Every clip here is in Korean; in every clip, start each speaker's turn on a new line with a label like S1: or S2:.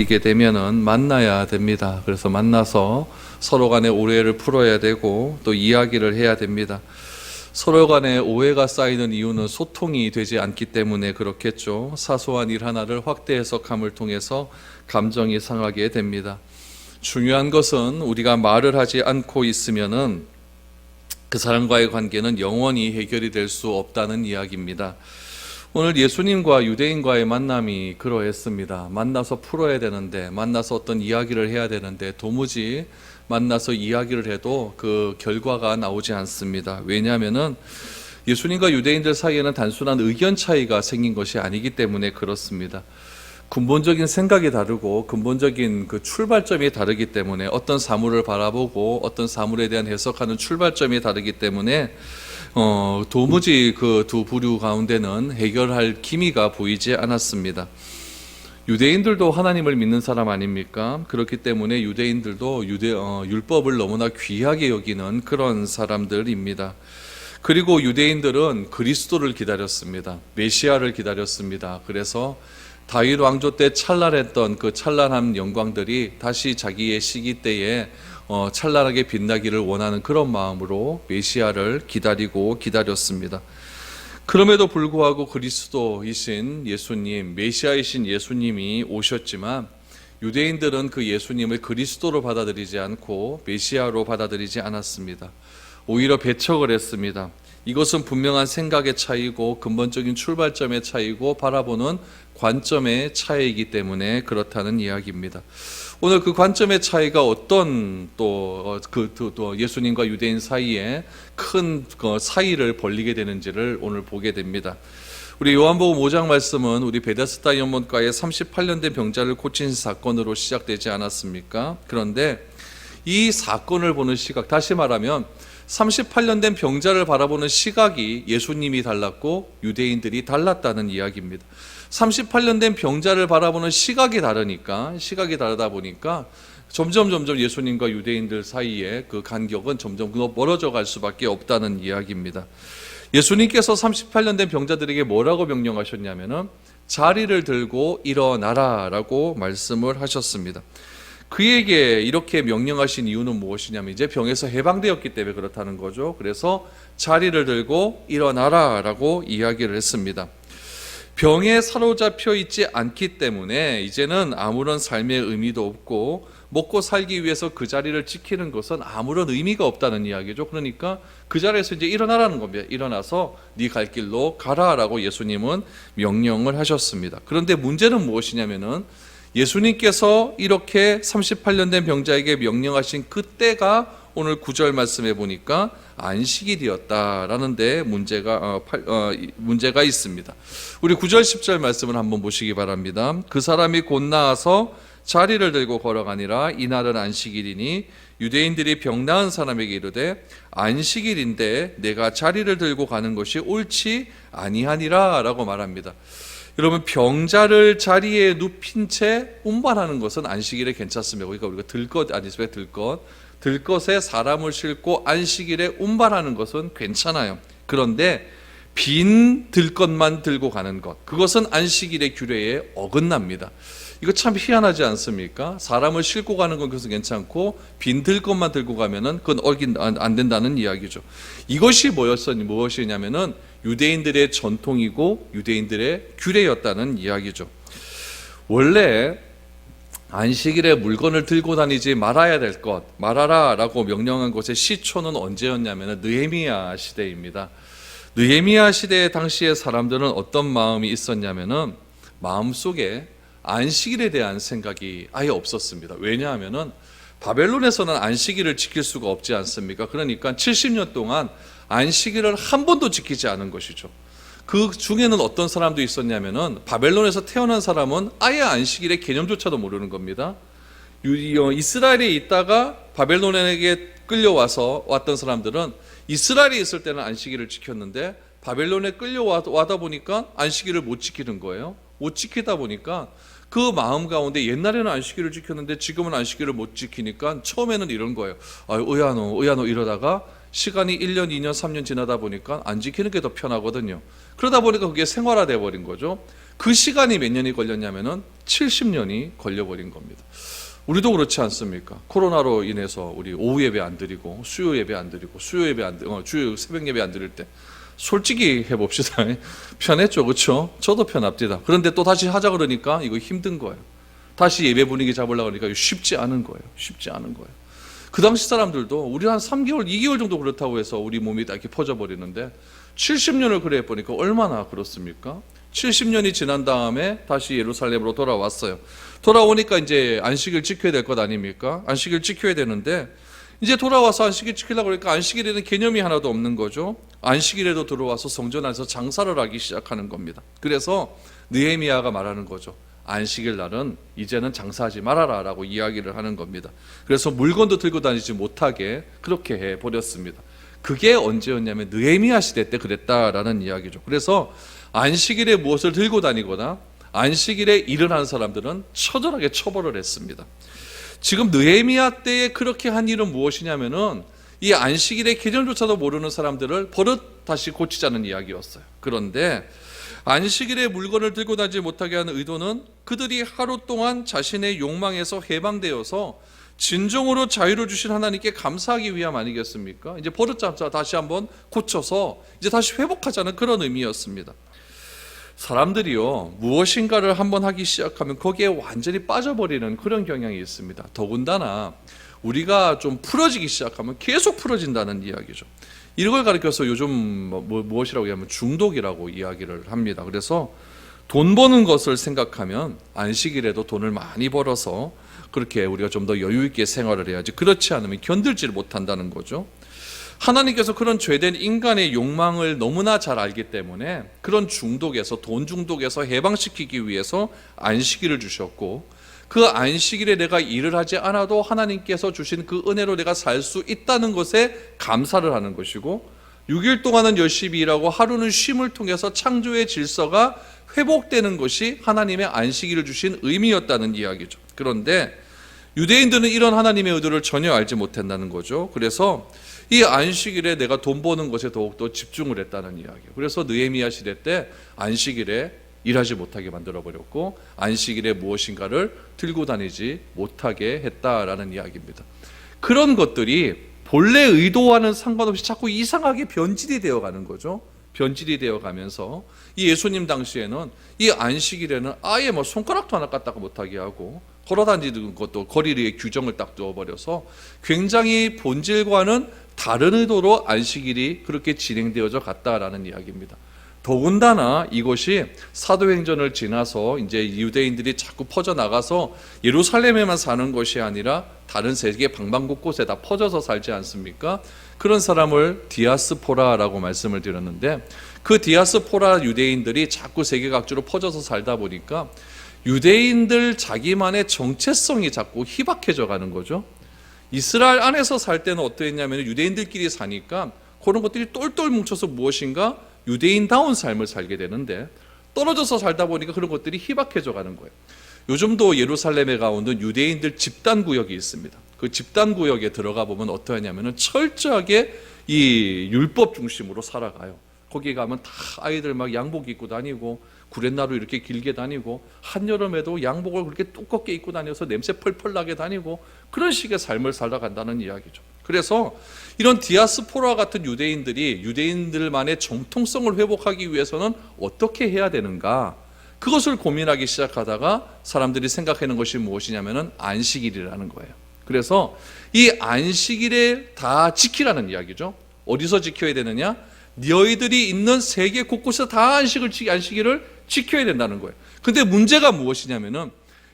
S1: 이게 되면은 만나야 됩니다. 그래서 만나서 서로 간의 오해를 풀어야 되고 또 이야기를 해야 됩니다. 서로 간에 오해가 쌓이는 이유는 소통이 되지 않기 때문에 그렇겠죠. 사소한 일 하나를 확대 해석함을 통해서 감정이 상하게 됩니다. 중요한 것은 우리가 말을 하지 않고 있으면은 그 사람과의 관계는 영원히 해결이 될 수 없다는 이야기입니다. 오늘 예수님과 유대인과의 만남이 그러했습니다. 만나서 풀어야 되는데, 만나서 어떤 이야기를 해야 되는데 도무지 만나서 이야기를 해도 그 결과가 나오지 않습니다. 왜냐하면은 예수님과 유대인들 사이에는 단순한 의견 차이가 생긴 것이 아니기 때문에 그렇습니다. 근본적인 생각이 다르고 근본적인 그 출발점이 다르기 때문에 어떤 사물을 바라보고 어떤 사물에 대한 해석하는 출발점이 다르기 때문에 도무지 그 두 부류 가운데는 해결할 기미가 보이지 않았습니다. 유대인들도 하나님을 믿는 사람 아닙니까? 그렇기 때문에 유대인들도 율법을 너무나 귀하게 여기는 그런 사람들입니다. 그리고 유대인들은 그리스도를 기다렸습니다. 메시아를 기다렸습니다. 그래서 다윗 왕조 때 찬란했던 그 찬란한 영광들이 다시 자기의 시기 때에 찬란하게 빛나기를 원하는 그런 마음으로 메시아를 기다렸습니다. 그럼에도 불구하고 그리스도이신 예수님, 메시아이신 예수님이 오셨지만 유대인들은 그 예수님을 그리스도로 받아들이지 않고 메시아로 받아들이지 않았습니다. 오히려 배척을 했습니다. 이것은 분명한 생각의 차이고 근본적인 출발점의 차이고 바라보는 관점의 차이이기 때문에 그렇다는 이야기입니다. 오늘 그 관점의 차이가 어떤 또 예수님과 유대인 사이에 큰 사이를 벌리게 되는지를 오늘 보게 됩니다. 우리 요한복음 5장 말씀은 우리 베데스다 연못가에 38년 된 병자를 고친 사건으로 시작되지 않았습니까? 그런데 이 사건을 보는 시각, 다시 말하면 38년 된 병자를 바라보는 시각이 예수님이 달랐고 유대인들이 달랐다는 이야기입니다. 38년 된 병자를 바라보는 시각이 다르다 보니까 점점 예수님과 유대인들 사이에 그 간격은 점점 멀어져 갈 수밖에 없다는 이야기입니다. 예수님께서 38년 된 병자들에게 뭐라고 명령하셨냐면은 자리를 들고 일어나라라고 말씀을 하셨습니다. 그에게 이렇게 명령하신 이유는 무엇이냐면 이제 병에서 해방되었기 때문에 그렇다는 거죠. 그래서 자리를 들고 일어나라라고 이야기를 했습니다. 병에 사로잡혀 있지 않기 때문에 이제는 아무런 삶의 의미도 없고 먹고 살기 위해서 그 자리를 지키는 것은 아무런 의미가 없다는 이야기죠. 그러니까 그 자리에서 이제 일어나라는 겁니다. 일어나서 네 갈 길로 가라라고 예수님은 명령을 하셨습니다. 그런데 문제는 무엇이냐면은 예수님께서 이렇게 38년 된 병자에게 명령하신 그때가 오늘 9절 말씀에 보니까 안식일이었다라는 데 문제가 있습니다. 우리 9절 10절 말씀을 한번 보시기 바랍니다. 그 사람이 곧 나아서 자리를 들고 걸어가니라. 이날은 안식일이니 유대인들이 병 나은 사람에게 이르되 안식일인데 내가 자리를 들고 가는 것이 옳지 아니하니라 라고 말합니다. 여러분, 병자를 자리에 눕힌 채 운반하는 것은 안식일에 괜찮습니다. 그러니까 우리가 들것에 사람을 싣고 안식일에 운반하는 것은 괜찮아요. 그런데 빈 들것만 들고 가는 것, 그것은 안식일의 규례에 어긋납니다. 이거 참 희한하지 않습니까? 사람을 싣고 가는 건 그것은 괜찮고 빈 들것만 들고 가면은 그건 안 된다는 이야기죠. 이것이 무엇이냐면은 유대인들의 전통이고 유대인들의 규례였다는 이야기죠. 원래 안식일에 물건을 들고 다니지 말아야 될 것, 말아라라고 명령한 것의 시초는 언제였냐면 느헤미야 시대입니다. 느헤미야 시대 당시의 사람들은 어떤 마음이 있었냐면은 마음속에 안식일에 대한 생각이 아예 없었습니다. 왜냐하면은 바벨론에서는 안식일을 지킬 수가 없지 않습니까? 그러니까 70년 동안 안식일을 한 번도 지키지 않은 것이죠. 그 중에는 어떤 사람도 있었냐면은 바벨론에서 태어난 사람은 아예 안식일의 개념조차도 모르는 겁니다. 이스라엘에 있다가 바벨론에게 끌려와서 왔던 사람들은 이스라엘에 있을 때는 안식일을 지켰는데 바벨론에 끌려와다 보니까 안식일을 못 지키는 거예요. 못 지키다 보니까 그 마음 가운데 옛날에는 안식일을 지켰는데 지금은 안식일을 못 지키니까 처음에는 이런 거예요. 의아노 이러다가 시간이 1년, 2년, 3년 지나다 보니까 안 지키는 게 더 편하거든요. 그러다 보니까 그게 생활화돼 버린 거죠. 그 시간이 몇 년이 걸렸냐면은 70년이 걸려버린 겁니다. 우리도 그렇지 않습니까? 코로나로 인해서 우리 오후 예배 안 드리고 수요 예배 안 드리고 주요 새벽 예배 안 드릴 때 솔직히 해봅시다. 편했죠, 그렇죠? 저도 편합니다. 그런데 또 다시 하자 그러니까 이거 힘든 거예요. 다시 예배 분위기 잡으려고 하니까 쉽지 않은 거예요. 쉽지 않은 거예요. 그 당시 사람들도 우리 한 3개월, 2개월 정도 그렇다고 해서 우리 몸이 다 이렇게 퍼져버리는데 70년을 그래 보니까 얼마나 그렇습니까? 70년이 지난 다음에 다시 예루살렘으로 돌아왔어요. 돌아오니까 이제 안식일 지켜야 될 것 아닙니까? 안식일 지켜야 되는데 이제 돌아와서 안식일 지키려고 그러니까 안식일에는 개념이 하나도 없는 거죠. 안식일에도 들어와서 성전 안에서 장사를 하기 시작하는 겁니다. 그래서 느헤미야가 말하는 거죠. 안식일 날은 이제는 장사하지 말아라 라고 이야기를 하는 겁니다. 그래서 물건도 들고 다니지 못하게 그렇게 해버렸습니다. 그게 언제였냐면 느헤미야 시대 때 그랬다라는 이야기죠. 그래서 안식일에 무엇을 들고 다니거나 안식일에 일을 하는 사람들은 처절하게 처벌을 했습니다. 지금 느헤미야 때에 그렇게 한 일은 무엇이냐면은 이 안식일의 개념조차도 모르는 사람들을 버릇 다시 고치자는 이야기였어요. 그런데 안식일에 물건을 들고 다니지 못하게 하는 의도는 그들이 하루 동안 자신의 욕망에서 해방되어서 진정으로 자유를 주신 하나님께 감사하기 위함 아니겠습니까? 이제 버릇 잡자 다시 한번 고쳐서 이제 다시 회복하자는 그런 의미였습니다. 사람들이요, 무엇인가를 한번 하기 시작하면 거기에 완전히 빠져버리는 그런 경향이 있습니다. 더군다나 우리가 좀 풀어지기 시작하면 계속 풀어진다는 이야기죠. 이걸 가리켜서 요즘 무엇이라고 하면 중독이라고 이야기를 합니다. 그래서 돈 버는 것을 생각하면 안식일에도 돈을 많이 벌어서 그렇게 우리가 좀 더 여유 있게 생활을 해야지, 그렇지 않으면 견딜지를 못한다는 거죠. 하나님께서 그런 죄된 인간의 욕망을 너무나 잘 알기 때문에 그런 중독에서, 돈 중독에서 해방시키기 위해서 안식일을 주셨고, 그 안식일에 내가 일을 하지 않아도 하나님께서 주신 그 은혜로 내가 살 수 있다는 것에 감사를 하는 것이고, 6일 동안은 열심히 일하고 하루는 쉼을 통해서 창조의 질서가 회복되는 것이 하나님의 안식일을 주신 의미였다는 이야기죠. 그런데 유대인들은 이런 하나님의 의도를 전혀 알지 못한다는 거죠. 그래서 이 안식일에 내가 돈 버는 것에 더욱더 집중을 했다는 이야기예요. 그래서 느헤미야 시대 때 안식일에 일하지 못하게 만들어버렸고 안식일에 무엇인가를 들고 다니지 못하게 했다라는 이야기입니다. 그런 것들이 본래 의도와는 상관없이 자꾸 이상하게 변질이 되어가는 거죠. 변질이 되어가면서 이 예수님 당시에는 이 안식일에는 아예 손가락도 하나 까딱 못하게 하고 걸어다니는 것도 거리의 규정을 딱 두어버려서 굉장히 본질과는 다른 의도로 안식일이 그렇게 진행되어져 갔다라는 이야기입니다. 더군다나 이것이 사도행전을 지나서 이제 유대인들이 자꾸 퍼져나가서 예루살렘에만 사는 것이 아니라 다른 세계 방방곳곳에 다 퍼져서 살지 않습니까? 그런 사람을 디아스포라라고 말씀을 드렸는데, 그 디아스포라 유대인들이 자꾸 세계 각지로 퍼져서 살다 보니까 유대인들 자기만의 정체성이 자꾸 희박해져 가는 거죠. 이스라엘 안에서 살 때는 어떠했냐면 유대인들끼리 사니까 그런 것들이 똘똘 뭉쳐서 무엇인가 유대인다운 삶을 살게 되는데, 떨어져서 살다 보니까 그런 것들이 희박해져 가는 거예요. 요즘도 예루살렘에 가운데 유대인들 집단구역이 있습니다. 그 집단구역에 들어가 보면 어떠하냐면 철저하게 이 율법 중심으로 살아가요. 거기 가면 다 아이들 막 양복 입고 다니고 구렛나루 이렇게 길게 다니고 한여름에도 양복을 그렇게 두껍게 입고 다녀서 냄새 펄펄 나게 다니고 그런 식의 삶을 살아간다는 이야기죠. 그래서 이런 디아스포라 같은 유대인들이 유대인들만의 정통성을 회복하기 위해서는 어떻게 해야 되는가, 그것을 고민하기 시작하다가 사람들이 생각하는 것이 무엇이냐면 안식일이라는 거예요. 그래서 이 안식일에 다 지키라는 이야기죠. 어디서 지켜야 되느냐? 너희들이 있는 세계 곳곳에서 다 안식일을 지켜야 된다는 거예요. 근데 문제가 무엇이냐면은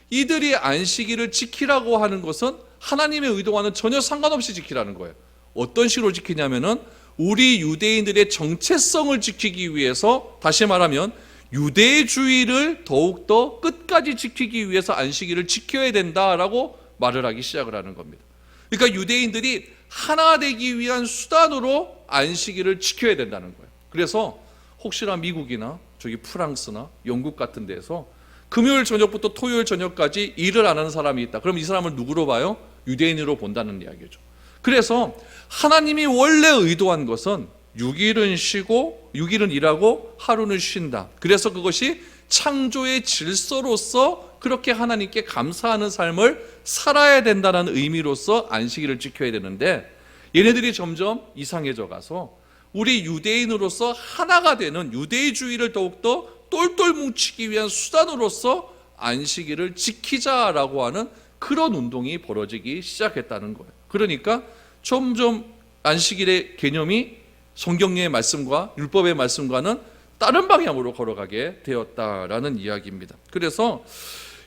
S1: 이들이 안식일을 지키라고 하는 것은 하나님의 의도와는 전혀 상관없이 지키라는 거예요. 어떤 식으로 지키냐면은 우리 유대인들의 정체성을 지키기 위해서, 다시 말하면 유대주의를 더욱더 끝까지 지키기 위해서 안식일을 지켜야 된다라고 말을 하기 시작을 하는 겁니다. 그러니까 유대인들이 하나 되기 위한 수단으로 안식일을 지켜야 된다는 거예요. 그래서 혹시나 미국이나 저기 프랑스나 영국 같은 데서 금요일 저녁부터 토요일 저녁까지 일을 안 하는 사람이 있다. 그럼 이 사람을 누구로 봐요? 유대인으로 본다는 이야기죠. 그래서 하나님이 원래 의도한 것은 6일은 쉬고 6일은 일하고 하루는 쉰다. 그래서 그것이 창조의 질서로서 그렇게 하나님께 감사하는 삶을 살아야 된다는 의미로서 안식일을 지켜야 되는데, 얘네들이 점점 이상해져 가서 우리 유대인으로서 하나가 되는 유대주의를 더욱더 똘똘 뭉치기 위한 수단으로서 안식일을 지키자라고 하는 그런 운동이 벌어지기 시작했다는 거예요. 그러니까 점점 안식일의 개념이 성경의 말씀과 율법의 말씀과는 다른 방향으로 걸어가게 되었다라는 이야기입니다. 그래서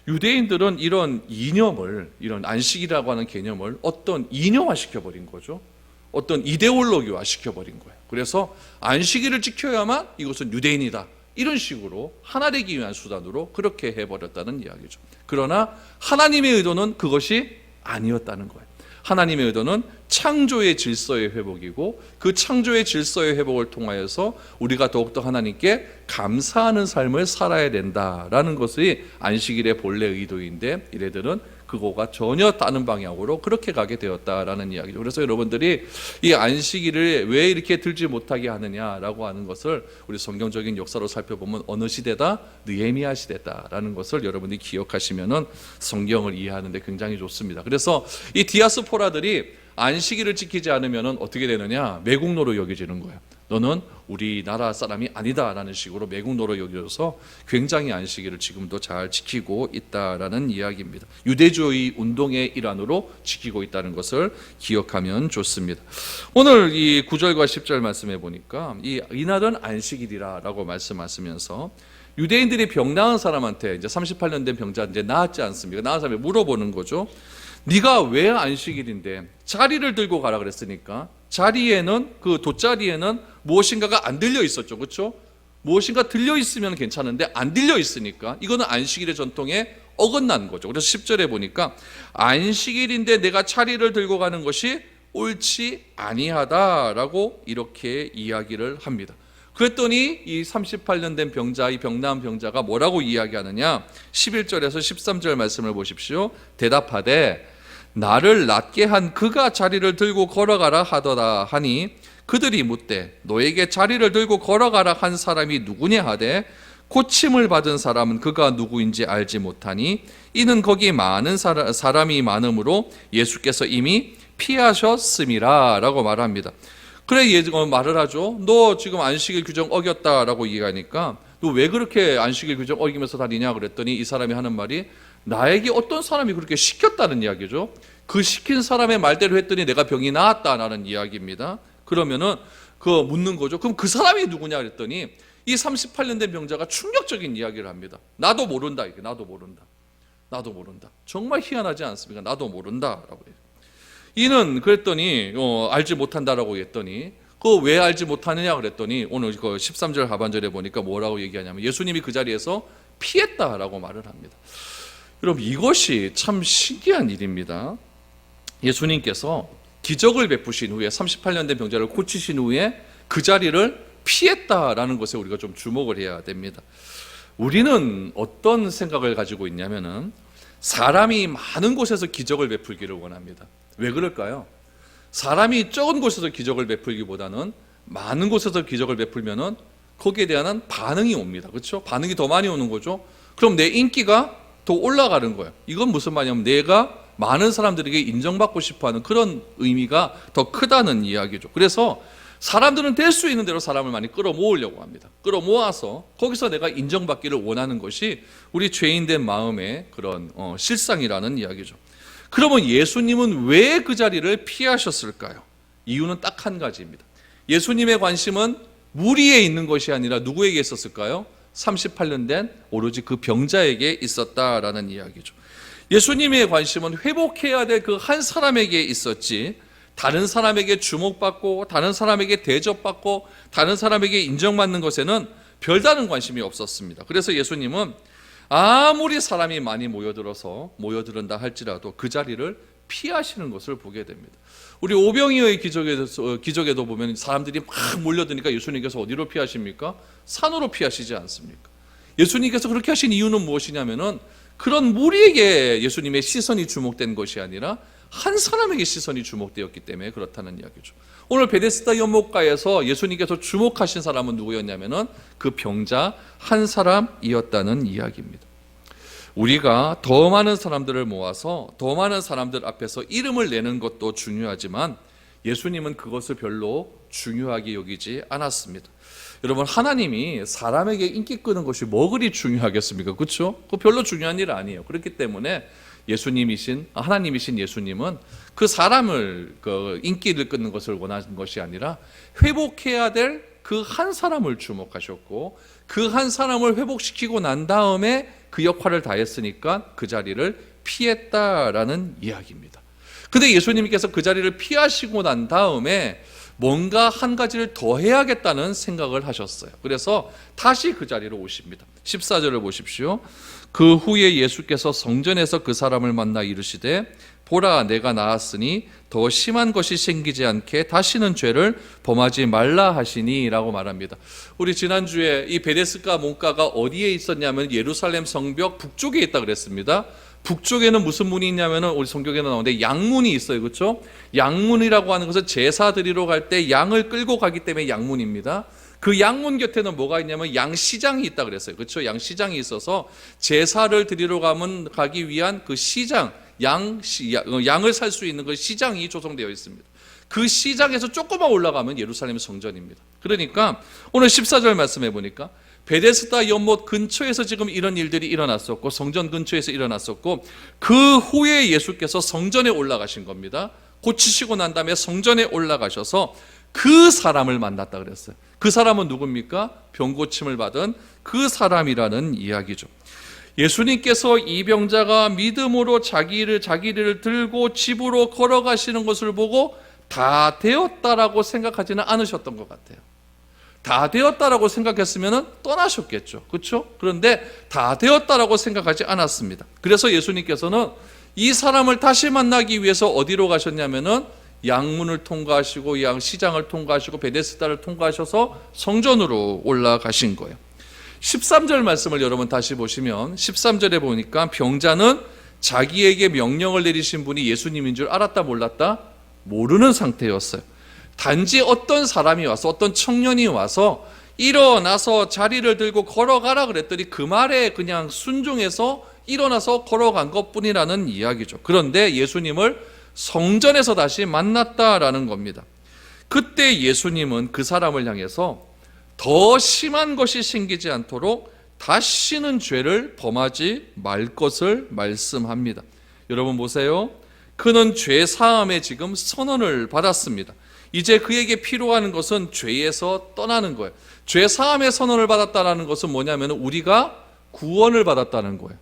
S1: 유대인들은 이런 이념을, 이런 안식이라고 하는 개념을 어떤 이념화 시켜버린 거죠. 어떤 이데올로기화 시켜버린 거예요. 그래서 안식일을 지켜야만 이것은 유대인이다, 이런 식으로 하나 되기 위한 수단으로 그렇게 해버렸다는 이야기죠. 그러나 하나님의 의도는 그것이 아니었다는 거예요. 하나님의 의도는 창조의 질서의 회복이고, 그 창조의 질서의 회복을 통하여서 우리가 더욱더 하나님께 감사하는 삶을 살아야 된다라는 것이 안식일의 본래 의도인데, 이래들은 그거가 전혀 다른 방향으로 그렇게 가게 되었다라는 이야기죠. 그래서 여러분들이 이 안식일을 왜 이렇게 들지 못하게 하느냐라고 하는 것을 우리 성경적인 역사로 살펴보면 어느 시대다? 느헤미야 시대다라는 것을 여러분이 기억하시면은 성경을 이해하는 데 굉장히 좋습니다. 그래서 이 디아스포라들이 안식일을 지키지 않으면 어떻게 되느냐? 매국노로 여겨지는 거예요. 너는 우리나라 사람이 아니다라는 식으로 매국노로 여겨져서 굉장히 안식일을 지금도 잘 지키고 있다라는 이야기입니다. 유대주의 운동의 일환으로 지키고 있다는 것을 기억하면 좋습니다. 오늘 이 9절과 10절 말씀해 보니까 이날은 안식일이라고 말씀하시면서 유대인들이 병 나은 사람한테 이제 38년 된 병자 이제 나았지 않습니까? 나은 사람이 물어보는 거죠. 네가 왜 안식일인데 자리를 들고 가라 그랬으니까, 자리에는, 그 돗자리에는 무엇인가가 안 들려 있었죠. 그렇죠? 무엇인가 들려 있으면 괜찮은데 안 들려 있으니까 이거는 안식일의 전통에 어긋난 거죠. 그래서 10절에 보니까 안식일인데 내가 자리를 들고 가는 것이 옳지 아니하다라고 이렇게 이야기를 합니다. 그랬더니 이 38년 된 병자, 이 병나은 병자가 뭐라고 이야기하느냐? 11절에서 13절 말씀을 보십시오. 대답하되 나를 낫게 한 그가 자리를 들고 걸어가라 하더라 하니, 그들이 묻되 너에게 자리를 들고 걸어가라 한 사람이 누구냐 하되 고침을 받은 사람은 그가 누구인지 알지 못하니, 이는 거기 많은 사람이 많으므로 예수께서 이미 피하셨음이라 라고 말합니다. 그래 말을 하죠. 너 지금 안식일 규정 어겼다라고 얘기하니까 너 왜 그렇게 안식일 규정 어기면서 다니냐 그랬더니 이 사람이 하는 말이 나에게 어떤 사람이 그렇게 시켰다는 이야기죠. 그 시킨 사람의 말대로 했더니 내가 병이 나았다라는 이야기입니다. 그러면은 그 묻는 거죠. 그럼 그 사람이 누구냐 그랬더니 이 38년 된 병자가 충격적인 이야기를 합니다. 나도 모른다. 이게 나도 모른다. 나도 모른다. 정말 희한하지 않습니까? 나도 모른다라고 해요. 이는 그랬더니 알지 못한다라고 했더니 그 왜 알지 못하느냐 그랬더니 오늘 그 13절 하반절에 보니까 뭐라고 얘기하냐면 예수님이 그 자리에서 피했다라고 말을 합니다. 여러분 이것이 참 신기한 일입니다. 예수님께서 기적을 베푸신 후에 38년 된 병자를 고치신 후에 그 자리를 피했다라는 것에 우리가 좀 주목을 해야 됩니다. 우리는 어떤 생각을 가지고 있냐면은 사람이 많은 곳에서 기적을 베풀기를 원합니다. 왜 그럴까요? 사람이 적은 곳에서 기적을 베풀기보다는 많은 곳에서 기적을 베풀면은 거기에 대한 반응이 옵니다. 그렇죠? 반응이 더 많이 오는 거죠. 그럼 내 인기가 더 올라가는 거예요. 이건 무슨 말이냐면 내가 많은 사람들에게 인정받고 싶어하는 그런 의미가 더 크다는 이야기죠. 그래서 사람들은 될 수 있는 대로 사람을 많이 끌어모으려고 합니다. 끌어모아서 거기서 내가 인정받기를 원하는 것이 우리 죄인된 마음의 그런 실상이라는 이야기죠. 그러면 예수님은 왜 그 자리를 피하셨을까요? 이유는 딱 한 가지입니다. 예수님의 관심은 무리에 있는 것이 아니라 누구에게 있었을까요? 38년 된 오로지 그 병자에게 있었다라는 이야기죠. 예수님의 관심은 회복해야 될 그 한 사람에게 있었지, 다른 사람에게 주목받고 다른 사람에게 대접받고 다른 사람에게 인정받는 것에는 별다른 관심이 없었습니다. 그래서 예수님은 아무리 사람이 많이 모여들은다 할지라도 그 자리를 피하시는 것을 보게 됩니다. 우리 오병이어의 기적에도 보면 사람들이 막 몰려드니까 예수님께서 어디로 피하십니까? 산으로 피하시지 않습니까? 예수님께서 그렇게 하신 이유는 무엇이냐면은 그런 무리에게 예수님의 시선이 주목된 것이 아니라 한 사람에게 시선이 주목되었기 때문에 그렇다는 이야기죠. 오늘 베데스다 연못가에서 예수님께서 주목하신 사람은 누구였냐면은 그 병자 한 사람이었다는 이야기입니다. 우리가 더 많은 사람들을 모아서 더 많은 사람들 앞에서 이름을 내는 것도 중요하지만 예수님은 그것을 별로 중요하게 여기지 않았습니다. 여러분, 하나님이 사람에게 인기 끄는 것이 뭐 그리 중요하겠습니까? 그렇죠? 그거 별로 중요한 일 아니에요. 그렇기 때문에 하나님이신 예수님은 그 사람을 인기를 끄는 것을 원하는 것이 아니라 회복해야 될 그 한 사람을 주목하셨고, 그 한 사람을 회복시키고 난 다음에 그 역할을 다했으니까 그 자리를 피했다라는 이야기입니다. 근데 예수님께서 그 자리를 피하시고 난 다음에 뭔가 한 가지를 더 해야겠다는 생각을 하셨어요. 그래서 다시 그 자리로 오십니다. 14절을 보십시오. 그 후에 예수께서 성전에서 그 사람을 만나 이르시되 보라, 내가 나았으니 더 심한 것이 생기지 않게 다시는 죄를 범하지 말라 하시니 라고 말합니다. 우리 지난주에 이 베데스다 문가가 어디에 있었냐면 예루살렘 성벽 북쪽에 있다 그랬습니다. 북쪽에는 무슨 문이 있냐면은 우리 성경에는 나오는데 양문이 있어요. 그렇죠? 양문이라고 하는 것은 제사 드리러 갈 때 양을 끌고 가기 때문에 양문입니다. 그 양문 곁에는 뭐가 있냐면 양시장이 있다 그랬어요. 그렇죠? 양시장이 있어서 제사를 드리러 가기 위한 그 시장, 양을 살 수 있는 그 시장이 조성되어 있습니다. 그 시장에서 조금만 올라가면 예루살렘 성전입니다. 그러니까 오늘 14절 말씀해 보니까 베데스다 연못 근처에서 지금 이런 일들이 일어났었고, 성전 근처에서 일어났었고, 그 후에 예수께서 성전에 올라가신 겁니다. 고치시고 난 다음에 성전에 올라가셔서 그 사람을 만났다 그랬어요. 그 사람은 누굽니까? 병 고침을 받은 그 사람이라는 이야기죠. 예수님께서 이 병자가 믿음으로 자기를 들고 집으로 걸어가시는 것을 보고 다 되었다라고 생각하지는 않으셨던 것 같아요. 다 되었다라고 생각했으면 떠나셨겠죠. 그렇죠? 그런데 다 되었다라고 생각하지 않았습니다. 그래서 예수님께서는 이 사람을 다시 만나기 위해서 어디로 가셨냐면은 양문을 통과하시고 양시장을 통과하시고 베데스다를 통과하셔서 성전으로 올라가신 거예요. 13절 말씀을 여러분 다시 보시면 13절에 보니까 병자는 자기에게 명령을 내리신 분이 예수님인 줄 알았다 몰랐다? 모르는 상태였어요. 단지 어떤 사람이 와서, 어떤 청년이 와서 일어나서 자리를 들고 걸어가라 그랬더니 그 말에 그냥 순종해서 일어나서 걸어간 것뿐이라는 이야기죠. 그런데 예수님을 성전에서 다시 만났다라는 겁니다. 그때 예수님은 그 사람을 향해서 더 심한 것이 생기지 않도록 다시는 죄를 범하지 말 것을 말씀합니다. 여러분 보세요. 그는 죄 사함에 지금 선언을 받았습니다. 이제 그에게 필요한 것은 죄에서 떠나는 거예요. 죄 사함의 선언을 받았다는 것은 뭐냐면 우리가 구원을 받았다는 거예요.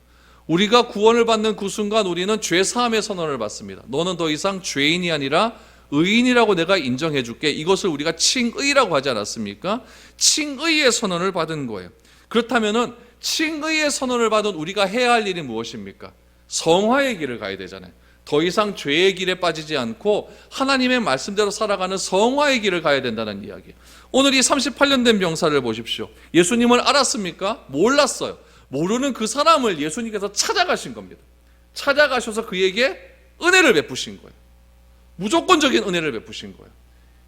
S1: 우리가 구원을 받는 그 순간 우리는 죄 사함의 선언을 받습니다. 너는 더 이상 죄인이 아니라 의인이라고 내가 인정해 줄게. 이것을 우리가 칭의라고 하지 않았습니까? 칭의의 선언을 받은 거예요. 그렇다면은 칭의의 선언을 받은 우리가 해야 할 일이 무엇입니까? 성화의 길을 가야 되잖아요. 더 이상 죄의 길에 빠지지 않고 하나님의 말씀대로 살아가는 성화의 길을 가야 된다는 이야기예요. 오늘 이 38년 된 병사를 보십시오. 예수님을 알았습니까? 몰랐어요. 모르는 그 사람을 예수님께서 찾아가신 겁니다. 찾아가셔서 그에게 은혜를 베푸신 거예요. 무조건적인 은혜를 베푸신 거예요.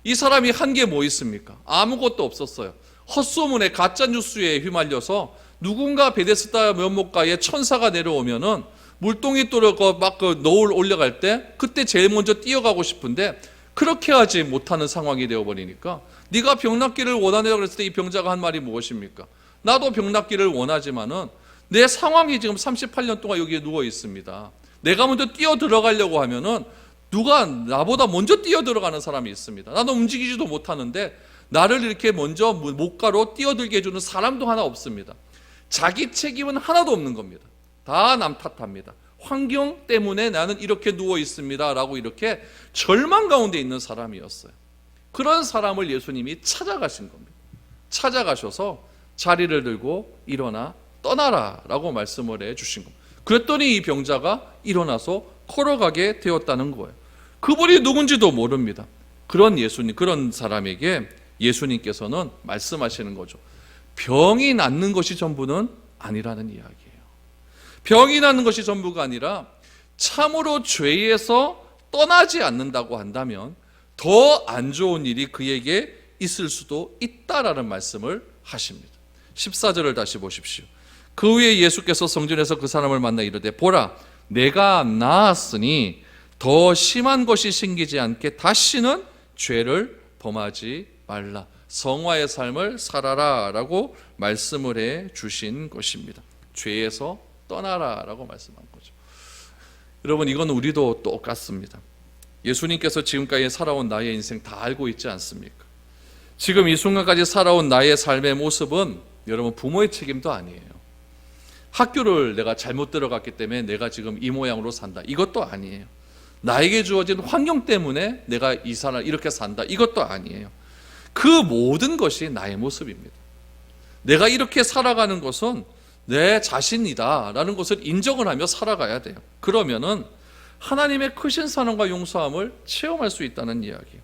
S1: 이 사람이 한 게 뭐 있습니까? 아무것도 없었어요. 헛소문에 가짜뉴스에 휘말려서 누군가 베데스다 면목가에 천사가 내려오면은 물동이 뚫고 막 노을 올려갈 때 그때 제일 먼저 뛰어가고 싶은데 그렇게 하지 못하는 상황이 되어버리니까 네가 병 낫기를 원하냐고 그랬을 때 이 병자가 한 말이 무엇입니까? 나도 병 낫기를 원하지만은 내 상황이 지금 38년 동안 여기에 누워 있습니다. 내가 먼저 뛰어 들어가려고 하면은 누가 나보다 먼저 뛰어 들어가는 사람이 있습니다. 나도 움직이지도 못하는데 나를 이렇게 먼저 목가로 뛰어들게 해주는 사람도 하나 없습니다. 자기 책임은 하나도 없는 겁니다. 다 남 탓합니다. 환경 때문에 나는 이렇게 누워 있습니다 라고 이렇게 절망 가운데 있는 사람이었어요. 그런 사람을 예수님이 찾아가신 겁니다. 찾아가셔서 자리를 들고 일어나 떠나라 라고 말씀을 해주신 겁니다. 그랬더니 이 병자가 일어나서 걸어가게 되었다는 거예요. 그분이 누군지도 모릅니다. 그런 사람에게 예수님께서는 말씀하시는 거죠. 병이 낫는 것이 전부는 아니라는 이야기예요. 병이 낫는 것이 전부가 아니라 참으로 죄에서 떠나지 않는다고 한다면 더 안 좋은 일이 그에게 있을 수도 있다라는 말씀을 하십니다. 14절을 다시 보십시오. 그 후에 예수께서 성전에서 그 사람을 만나 이르되 보라 내가 나았으니 더 심한 것이 생기지 않게 다시는 죄를 범하지 말라. 성화의 삶을 살아라 라고 말씀을 해 주신 것입니다. 죄에서 떠나라 라고 말씀한 거죠. 여러분 이건 우리도 똑같습니다. 예수님께서 지금까지 살아온 나의 인생 다 알고 있지 않습니까? 지금 이 순간까지 살아온 나의 삶의 모습은 여러분 부모의 책임도 아니에요. 학교를 내가 잘못 들어갔기 때문에 내가 지금 이 모양으로 산다 이것도 아니에요. 나에게 주어진 환경 때문에 내가 이 사람 이렇게 산다 이것도 아니에요. 그 모든 것이 나의 모습입니다. 내가 이렇게 살아가는 것은 내 자신이다 라는 것을 인정을 하며 살아가야 돼요. 그러면은 하나님의 크신 사랑과 용서함을 체험할 수 있다는 이야기예요.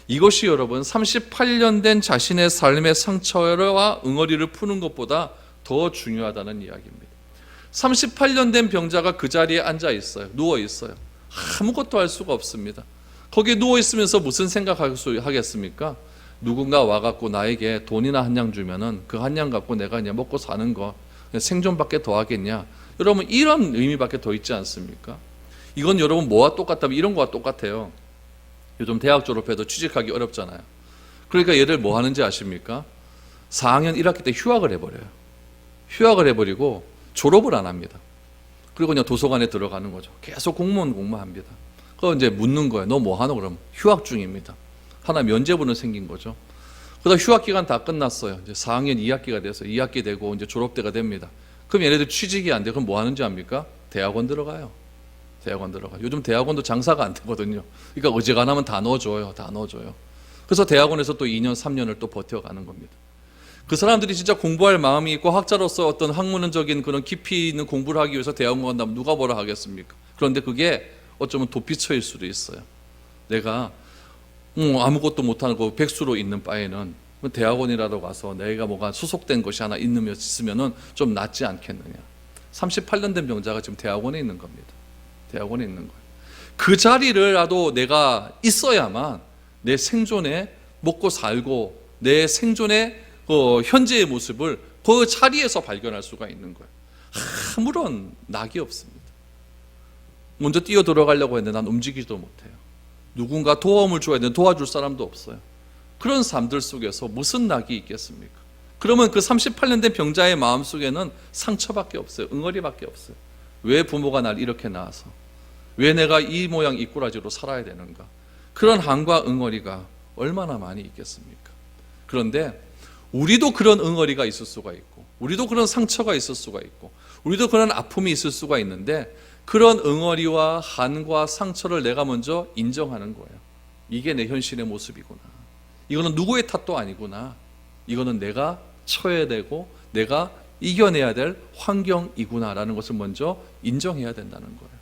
S1: 이것이 여러분 38년 된 자신의 삶의 상처와 응어리를 푸는 것보다 더 중요하다는 이야기입니다. 38년 된 병자가 그 자리에 앉아 있어요. 누워 있어요. 아무것도 할 수가 없습니다. 거기에 누워 있으면서 무슨 생각하겠습니까? 누군가 와갖고 나에게 돈이나 한 냥 주면은 그 한 냥 갖고 내가 그냥 먹고 사는 거 생존밖에 더 하겠냐? 여러분 이런 의미밖에 더 있지 않습니까? 이건 여러분 뭐와 똑같다면 이런 거와 똑같아요. 요즘 대학 졸업해도 취직하기 어렵잖아요. 그러니까 얘들 뭐 하는지 아십니까? 4학년 1학기 때 휴학을 해버려요. 휴학을 해버리고 졸업을 안 합니다. 그리고 그냥 도서관에 들어가는 거죠. 계속 공부합니다. 그거 이제 묻는 거예요. 너 뭐 하노? 그럼 휴학 중입니다. 하나 면제부는 생긴 거죠. 그러다 휴학 기간 다 끝났어요. 이제 4학년 2학기가 돼서 2학기 되고 이제 졸업대가 됩니다. 그럼 얘네들 취직이 안 돼. 그럼 뭐 하는지 압니까? 대학원 들어가요. 대학원 들어가. 요즘 대학원도 장사가 안 되거든요. 그러니까 어지간하면 다 넣어줘요. 다 넣어줘요. 그래서 대학원에서 또 2년, 3년을 또 버텨가는 겁니다. 그 사람들이 진짜 공부할 마음이 있고 학자로서 어떤 학문적인 그런 깊이 있는 공부를 하기 위해서 대학원 간다면 누가 뭐라 하겠습니까? 그런데 그게 어쩌면 도피처일 수도 있어요. 내가 아무것도 못하고 백수로 있는 바에는 대학원이라도 가서 내가 뭐가 소속된 것이 하나 있으면 좀 낫지 않겠느냐. 38년 된 병자가 지금 대학원에 있는 겁니다. 대학원에 있는 거예요. 그 자리를라도 내가 있어야만 내 생존에 먹고 살고 내 생존의 현재의 모습을 그 자리에서 발견할 수가 있는 거예요. 아무런 낙이 없습니다. 먼저 뛰어 들어가려고 했는데 난 움직이지도 못해요. 누군가 도움을 줘야 되는데 도와줄 사람도 없어요. 그런 삶들 속에서 무슨 낙이 있겠습니까? 그러면 그 38년 된 병자의 마음속에는 상처밖에 없어요. 응어리밖에 없어요. 왜 부모가 날 이렇게 낳아서 왜 내가 이 모양 이 꾸라지로 살아야 되는가? 그런 한과 응어리가 얼마나 많이 있겠습니까? 그런데 우리도 그런 응어리가 있을 수가 있고 우리도 그런 상처가 있을 수가 있고 우리도 그런 아픔이 있을 수가 있는데 그런 응어리와 한과 상처를 내가 먼저 인정하는 거예요. 이게 내 현실의 모습이구나. 이거는 누구의 탓도 아니구나. 이거는 내가 쳐야 되고 내가 이겨내야 될 환경이구나라는 것을 먼저 인정해야 된다는 거예요.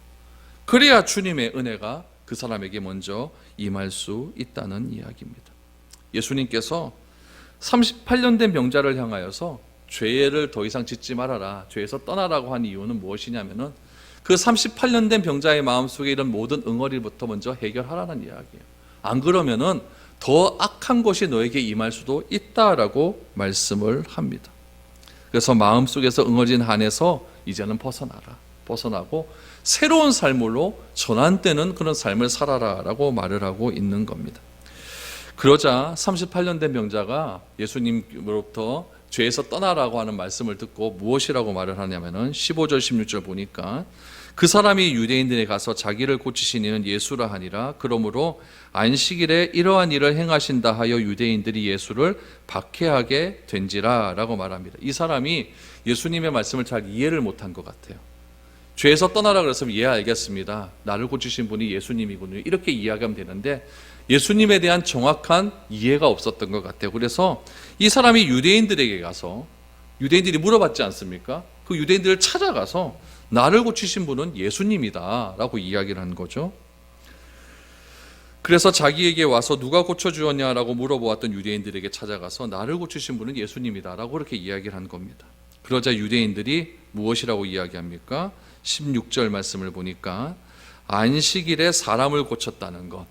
S1: 그래야 주님의 은혜가 그 사람에게 먼저 임할 수 있다는 이야기입니다. 예수님께서 38년 된 병자를 향하여서 죄를 더 이상 짓지 말아라, 죄에서 떠나라고 한 이유는 무엇이냐면은 그 38년 된 병자의 마음속에 이런 모든 응어리부터 먼저 해결하라는 이야기예요. 안 그러면은 더 악한 것이 너에게 임할 수도 있다라고 말씀을 합니다. 그래서 마음속에서 응어진 한에서 이제는 벗어나고 새로운 삶으로 전환되는 그런 삶을 살아라라고 말을 하고 있는 겁니다. 그러자 38년 된 병자가 예수님으로부터 죄에서 떠나라고 하는 말씀을 듣고 무엇이라고 말을 하냐면은 15절 16절 보니까 그 사람이 유대인들에 가서 자기를 고치신 이는 예수라 하니라. 그러므로 안식일에 이러한 일을 행하신다 하여 유대인들이 예수를 박해하게 된지라 라고 말합니다. 이 사람이 예수님의 말씀을 잘 이해를 못한 것 같아요. 죄에서 떠나라 그랬으면 알겠습니다. 나를 고치신 분이 예수님이군요. 이렇게 이야기하면 되는데 예수님에 대한 정확한 이해가 없었던 것 같아요. 그래서 이 사람이 유대인들에게 가서 유대인들이 물어봤지 않습니까? 그 유대인들을 찾아가서 나를 고치신 분은 예수님이다 라고 이야기를 한 거죠. 그래서 자기에게 와서 누가 고쳐주었냐라고 물어보았던 유대인들에게 찾아가서 나를 고치신 분은 예수님이다 라고 그렇게 이야기를 한 겁니다. 그러자 유대인들이 무엇이라고 이야기합니까? 16절 말씀을 보니까 안식일에 사람을 고쳤다는 것,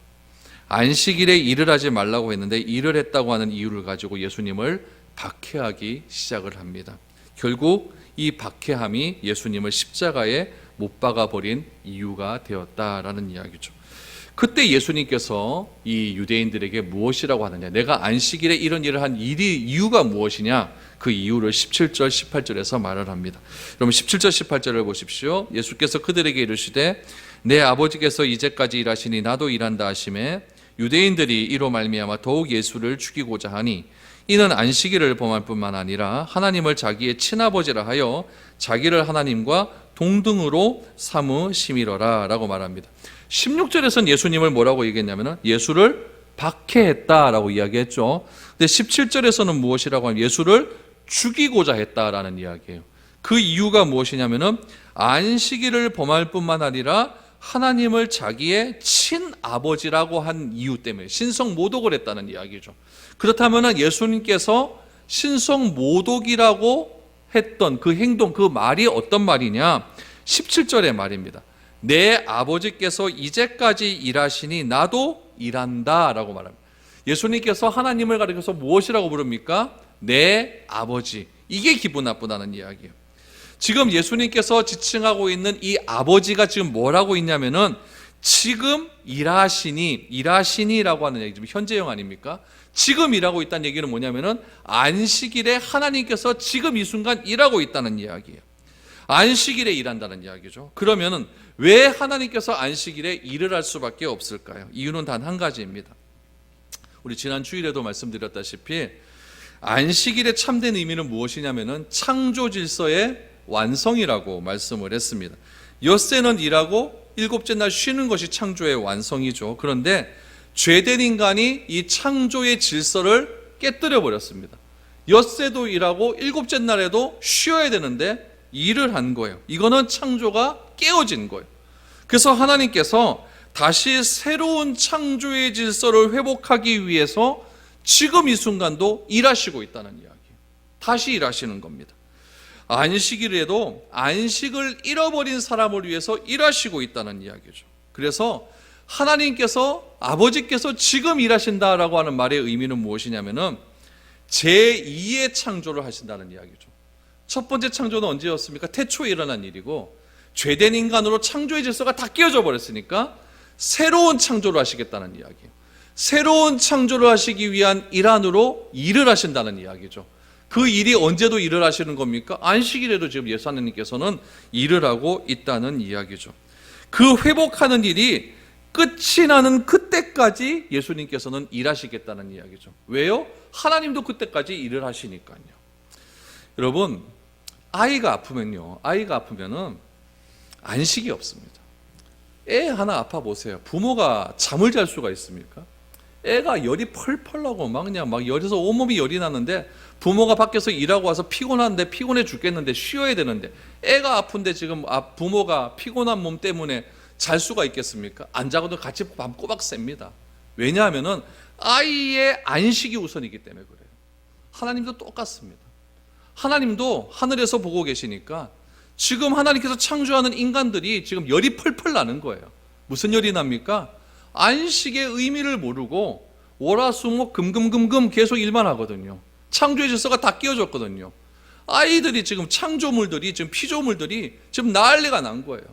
S1: 안식일에 일을 하지 말라고 했는데 일을 했다고 하는 이유를 가지고 예수님을 박해하기 시작을 합니다. 결국 이 박해함이 예수님을 십자가에 못 박아 버린 이유가 되었다라는 이야기죠. 그때 예수님께서 이 유대인들에게 무엇이라고 하느냐, 내가 안식일에 이런 일을 한 이유가 무엇이냐, 그 이유를 17절 18절에서 말을 합니다. 여러분 17절 18절을 보십시오. 예수께서 그들에게 이르시되 내 아버지께서 이제까지 일하시니 나도 일한다 하시매 유대인들이 이로 말미암아 더욱 예수를 죽이고자 하니 이는 안식일을 범할 뿐만 아니라 하나님을 자기의 친아버지라 하여 자기를 하나님과 동등으로 삼으심이로라 라고 말합니다. 16절에서는 예수님을 뭐라고 얘기했냐면 예수를 박해했다라고 이야기했죠. 근데 17절에서는 무엇이라고 하면 예수를 죽이고자 했다라는 이야기예요. 그 이유가 무엇이냐면은 안식일을 범할 뿐만 아니라 하나님을 자기의 친아버지라고 한 이유 때문에 신성모독을 했다는 이야기죠. 그렇다면 예수님께서 신성모독이라고 했던 그 행동, 그 말이 어떤 말이냐? 17절의 말입니다. 내 아버지께서 이제까지 일하시니 나도 일한다 라고 말합니다. 예수님께서 하나님을 가리켜서 무엇이라고 부릅니까? 내 아버지. 이게 기분 나쁘다는 이야기예요. 지금 예수님께서 지칭하고 있는 이 아버지가 지금 뭐라고 있냐면은 지금 일하시니라고 하는 얘기, 지금 현재형 아닙니까? 지금 일하고 있다는 얘기는 뭐냐면은 안식일에 하나님께서 지금 이 순간 일하고 있다는 이야기예요. 안식일에 일한다는 이야기죠. 그러면은 왜 하나님께서 안식일에 일을 할 수밖에 없을까요? 이유는 단 한 가지입니다. 우리 지난 주일에도 말씀드렸다시피 안식일의 참된 의미는 무엇이냐면은 창조 질서의 완성이라고 말씀을 했습니다. 엿새는 일하고 일곱째 날 쉬는 것이 창조의 완성이죠. 그런데 죄된 인간이 이 창조의 질서를 깨뜨려 버렸습니다. 엿새도 일하고 일곱째 날에도 쉬어야 되는데 일을 한 거예요. 이거는 창조가 깨어진 거예요. 그래서 하나님께서 다시 새로운 창조의 질서를 회복하기 위해서 지금 이 순간도 일하시고 있다는 이야기예요. 다시 일하시는 겁니다. 안식일에도 안식을 잃어버린 사람을 위해서 일하시고 있다는 이야기죠. 그래서 하나님께서, 아버지께서 지금 일하신다라고 하는 말의 의미는 무엇이냐면은 제2의 창조를 하신다는 이야기죠. 첫 번째 창조는 언제였습니까? 태초에 일어난 일이고 죄된 인간으로 창조의 질서가 다 깨어져 버렸으니까 새로운 창조를 하시겠다는 이야기예요. 새로운 창조를 하시기 위한 일환으로 일을 하신다는 이야기죠. 그 일이 언제도 일을 하시는 겁니까? 안식일에도 지금 예수 하나님께서는 일을 하고 있다는 이야기죠. 그 회복하는 일이 끝이 나는 그때까지 예수님께서는 일하시겠다는 이야기죠. 왜요? 하나님도 그때까지 일을 하시니까요. 여러분, 아이가 아프면은 안식이 없습니다. 애 하나 아파 보세요. 부모가 잠을 잘 수가 있습니까? 애가 열이 펄펄 나고 그냥 열에서 온몸이 열이 나는데 부모가 밖에서 일하고 와서 피곤한데 피곤해 죽겠는데 쉬어야 되는데 애가 아픈데 지금 부모가 피곤한 몸 때문에 잘 수가 있겠습니까? 안 자고도 같이 밤 꼬박 셉니다. 왜냐하면은 아이의 안식이 우선이기 때문에 그래요. 하나님도 똑같습니다. 하나님도 하늘에서 보고 계시니까 지금 하나님께서 창조하는 인간들이 지금 열이 펄펄 나는 거예요. 무슨 열이 납니까? 안식의 의미를 모르고 월화수목 금금금금 계속 일만 하거든요. 창조의 질서가 다 깨어졌거든요. 아이들이 지금 창조물들이 지금 피조물들이 지금 난리가 난 거예요.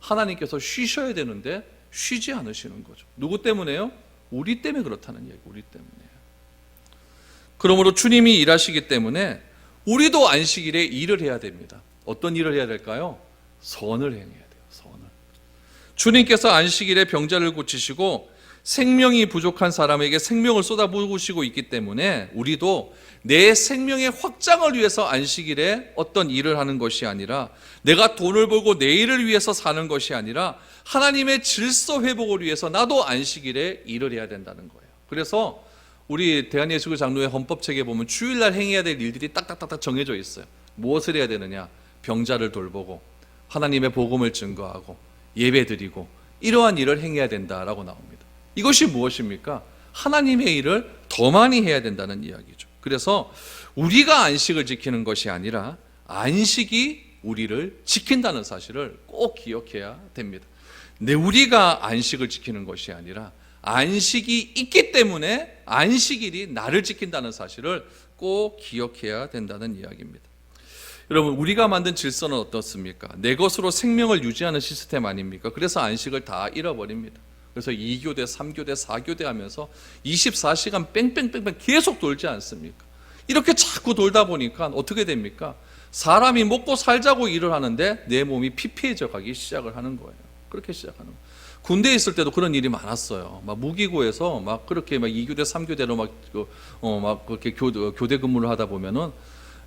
S1: 하나님께서 쉬셔야 되는데 쉬지 않으시는 거죠. 누구 때문에요? 우리 때문에 그렇다는 얘기. 우리 때문에요. 그러므로 주님이 일하시기 때문에 우리도 안식일에 일을 해야 됩니다. 어떤 일을 해야 될까요? 선을 행해야 돼요. 선을. 주님께서 안식일에 병자를 고치시고 생명이 부족한 사람에게 생명을 쏟아부으시고 있기 때문에 우리도 내 생명의 확장을 위해서 안식일에 어떤 일을 하는 것이 아니라 내가 돈을 벌고 내일을 위해서 사는 것이 아니라 하나님의 질서 회복을 위해서 나도 안식일에 일을 해야 된다는 거예요. 그래서 우리 대한예수교 장로의 헌법책에 보면 주일날 행해야 될 일들이 딱딱딱딱 정해져 있어요. 무엇을 해야 되느냐? 병자를 돌보고 하나님의 복음을 증거하고 예배드리고 이러한 일을 행해야 된다라고 나옵니다. 이것이 무엇입니까? 하나님의 일을 더 많이 해야 된다는 이야기죠. 그래서 우리가 안식을 지키는 것이 아니라 안식이 우리를 지킨다는 사실을 꼭 기억해야 됩니다. 우리가 안식을 지키는 것이 아니라 안식이 있기 때문에 안식일이 나를 지킨다는 사실을 꼭 기억해야 된다는 이야기입니다. 여러분, 우리가 만든 질서는 어떻습니까? 내 것으로 생명을 유지하는 시스템 아닙니까? 그래서 안식을 다 잃어버립니다. 그래서 2교대, 3교대, 4교대 하면서 24시간 뺑뺑뺑뺑 계속 돌지 않습니까? 이렇게 자꾸 돌다 보니까 어떻게 됩니까? 사람이 먹고 살자고 일을 하는데 내 몸이 피폐해져 가기 시작을 하는 거예요. 그렇게 시작하는 거예요. 군대에 있을 때도 그런 일이 많았어요. 막 무기고에서 막 그렇게 막 2교대, 3교대로 막 그렇게 교대 근무를 하다 보면은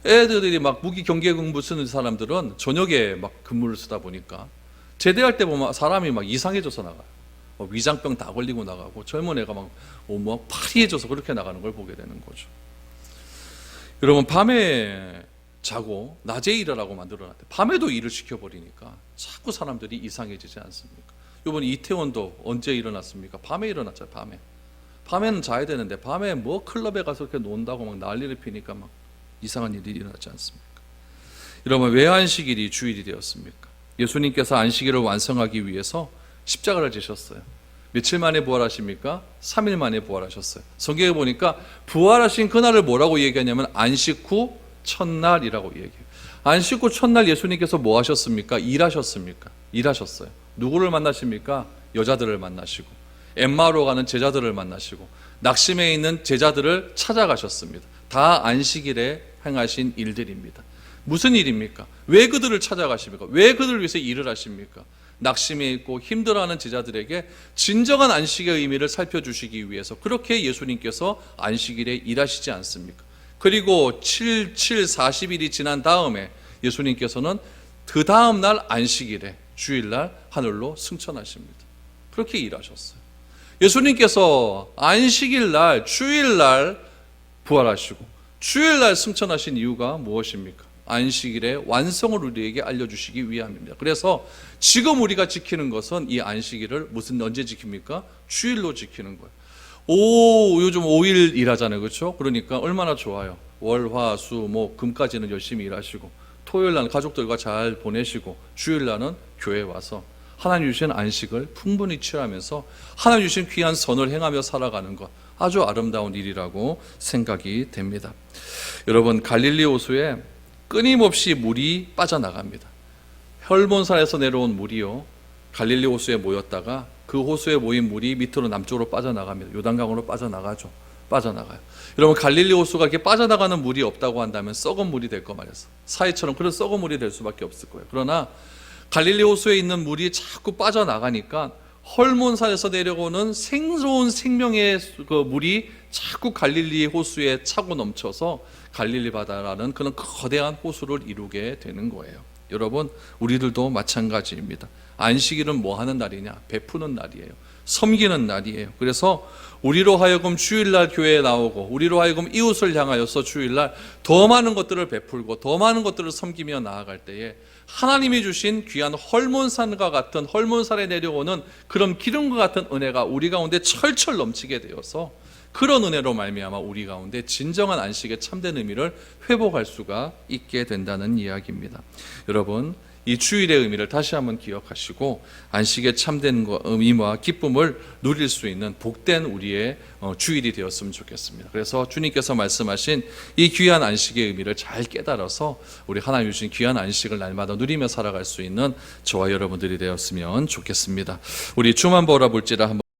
S1: 애들이 막 무기 경계 근무 쓰는 사람들은 저녁에 막 근무를 쓰다 보니까 제대할 때 보면 사람이 막 이상해져서 나가요. 위장병 다 걸리고 나가고 젊은 애가 막 파리해져서 그렇게 나가는 걸 보게 되는 거죠. 여러분, 밤에 자고 낮에 일하라고 만들어놨대. 밤에도 일을 시켜버리니까 자꾸 사람들이 이상해지지 않습니까? 이번 이태원도 언제 일어났습니까? 밤에 일어났잖아요. 밤에는 자야 되는데 밤에 뭐 클럽에 가서 이렇게 논다고 막 난리를 피니까 막 이상한 일이 일어나지 않습니까? 여러분, 왜 안식일이 주일이 되었습니까? 예수님께서 안식일을 완성하기 위해서 십자가를 지셨어요. 며칠 만에 부활하십니까? 3일 만에 부활하셨어요. 성경에 보니까 부활하신 그날을 뭐라고 얘기하냐면 안식 후 첫날이라고 얘기해요. 안식 후 첫날 예수님께서 뭐 하셨습니까? 일하셨습니까? 일하셨어요. 누구를 만나십니까? 여자들을 만나시고 엠마오로 가는 제자들을 만나시고 낙심해 있는 제자들을 찾아가셨습니다. 다 안식일에 행하신 일들입니다. 무슨 일입니까? 왜 그들을 찾아가십니까? 왜 그들을 위해서 일을 하십니까? 낙심해 있고 힘들어하는 제자들에게 진정한 안식의 의미를 살펴주시기 위해서 그렇게 예수님께서 안식일에 일하시지 않습니까? 그리고 40일이 지난 다음에 예수님께서는 그 다음 날 안식일에 주일날 하늘로 승천하십니다. 그렇게 일하셨어요. 예수님께서 안식일날 주일날 부활하시고 주일날 승천하신 이유가 무엇입니까? 안식일의 완성을 우리에게 알려주시기 위함입니다. 그래서 지금 우리가 지키는 것은 이 안식일을 언제 지킵니까? 주일로 지키는 거예요. 요즘 5일 일하잖아요. 그렇죠? 그러니까 얼마나 좋아요. 월, 화, 수, 목, 금까지는 열심히 일하시고 토요일날 가족들과 잘 보내시고 주일날은 교회에 와서 하나님 주신 안식을 풍분히 취하면서 하나님 주신 귀한 선을 행하며 살아가는 것, 아주 아름다운 일이라고 생각이 됩니다. 여러분, 갈릴리 호수에 끊임없이 물이 빠져나갑니다. 혈몬산에서 내려온 물이요, 갈릴리 호수에 모였다가 그 호수에 모인 물이 밑으로 남쪽으로 빠져나갑니다. 요단강으로 빠져나가요. 여러분, 갈릴리 호수가 이렇게 빠져나가는 물이 없다고 한다면 썩은 물이 될 거 말이었어. 사이처럼 그런 썩은 물이 될 수밖에 없을 거예요. 그러나 갈릴리 호수에 있는 물이 자꾸 빠져나가니까 헐몬산에서 내려오는 생소한 생명의 그 물이 자꾸 갈릴리 호수에 차고 넘쳐서 갈릴리 바다라는 그런 거대한 호수를 이루게 되는 거예요. 여러분, 우리들도 마찬가지입니다. 안식일은 뭐 하는 날이냐? 베푸는 날이에요. 섬기는 날이에요. 그래서 우리로 하여금 주일날 교회에 나오고 우리로 하여금 이웃을 향하여서 주일날 더 많은 것들을 베풀고 더 많은 것들을 섬기며 나아갈 때에 하나님이 주신 귀한 헐몬산과 같은 헐몬산에 내려오는 그런 기름과 같은 은혜가 우리 가운데 철철 넘치게 되어서 그런 은혜로 말미암아 우리 가운데 진정한 안식의 참된 의미를 회복할 수가 있게 된다는 이야기입니다. 여러분, 이 주일의 의미를 다시 한번 기억하시고 안식의 참된 의미와 기쁨을 누릴 수 있는 복된 우리의 주일이 되었으면 좋겠습니다. 그래서 주님께서 말씀하신 이 귀한 안식의 의미를 잘 깨달아서 우리 하나님 주신 귀한 안식을 날마다 누리며 살아갈 수 있는 저와 여러분들이 되었으면 좋겠습니다. 우리 주만 바라볼지라 한번